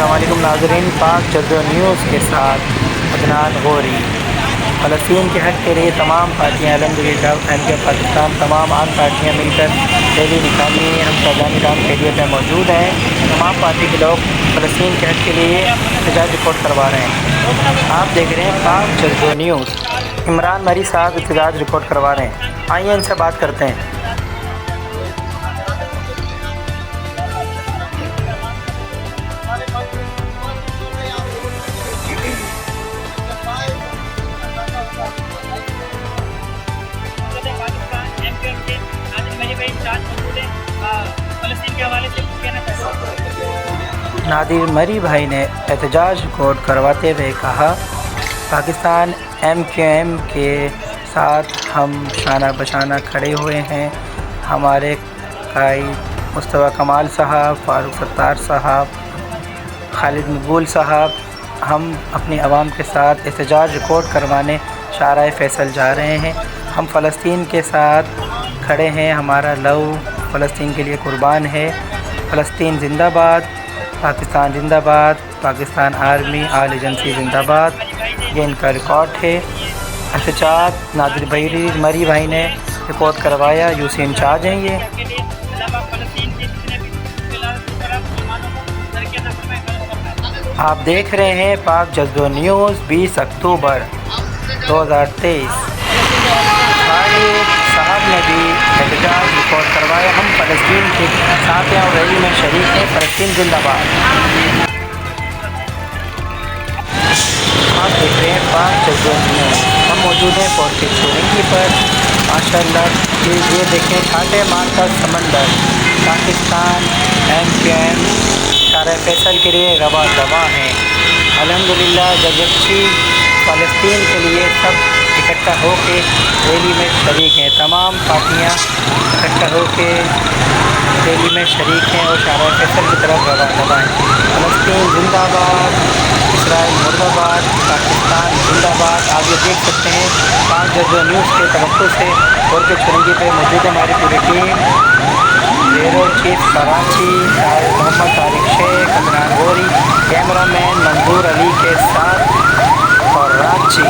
अस्सलाम वालेकुम नाज़रीन, पाक जज़ो न्यूज़ के साथ अदनान गौरी। फ़लस्तीन के हक़ के लिए तमाम पार्टियाँ अल्हम्दुलिल्लाह के पाकिस्तान तमाम आम पार्टियाँ मिलकर रैली निकाली हैं। हम शाहजहां डाम एरिया पर मौजूद हैं। तमाम पार्टी के लोग फ़लस्तीन के हक़ के लिए एहतजाज रिकॉर्ड करवा रहे हैं। आप देख रहे हैं पाक जज़ो न्यूज़। इमरान मरी साहब एहतजाज रिकॉर्ड करवा रहे हैं। आइए इनसे बात करते हैं। नादिर मरी भाई ने एहतजाज रिकॉर्ड करवाते हुए कहा, पाकिस्तान MQM के साथ हम शाना बशाना खड़े हुए हैं। हमारे कायद मुस्तफ़ा कमाल साहब, फ़ारूक सत्तार साहब, खालिद मकबूल साहब, हम अपनी आवाम के साथ एहतजाज रिकॉर्ड करवाने शाहराह फैसल जा रहे हैं। हम फ़लस्तीन के साथ खड़े हैं। हमारा लव फ़लस्तीन के लिए कुर्बान है। फ़लस्तीन ज़िंदाबाद, पाकिस्तान ज़िंदाबाद, पाकिस्तान आर्मी आल एजेंसी ज़िंदाबाद। ये इनका रिकॉर्ड है। एहतजाज नादिर मरी भाई ने रिकॉर्ड करवाया। यूसी इंचार्ज हैं ये। आप देख रहे हैं पाक जज़ो न्यूज़ 20 अक्टूबर 2023। साहब ने भी एहतजाज रिकॉर्ड करवाया। हम फ़लस्तीन के साथ हैं और रैली में शरीक हैं। फ़लस्तीन ज़िंदाबाद। आप देख रहे हैं पाक जज़ो न्यूज़। हम मौजूद हैं फोर्ट के चौरंगी पर। माशाअल्लाह ये देखें, ठाटे मार का समंदर। पाकिस्तान MQM शाहराह फैसल के लिए रवा दवा हैं। अल्हम्दुलिल्लाह जगच्ची फ़लस्तीन के लिए सब इकट्ठा हो के रैली में शरीक हैं। तमाम पार्टियाँ इकट्ठा हो के रैली में शरीक हैं और शाहराह फैसल की तरफ रवा दवा हैं। फ़लस्तीन ज़िंदाबाद, इसराइल मुर्दाबाद, पाकिस्तान ज़िंदाबाद। आप ये देख सकते हैं पाक जज़ो न्यूज़ के तवक्कुल से और के चुरंगी पे मौजूद है हमारी पूरी टीम। Bureau chief Karachi Mohammad Tariq Sheikh, Adnan Ghauri, cameraman Manzoor Ali के साथ और रांची।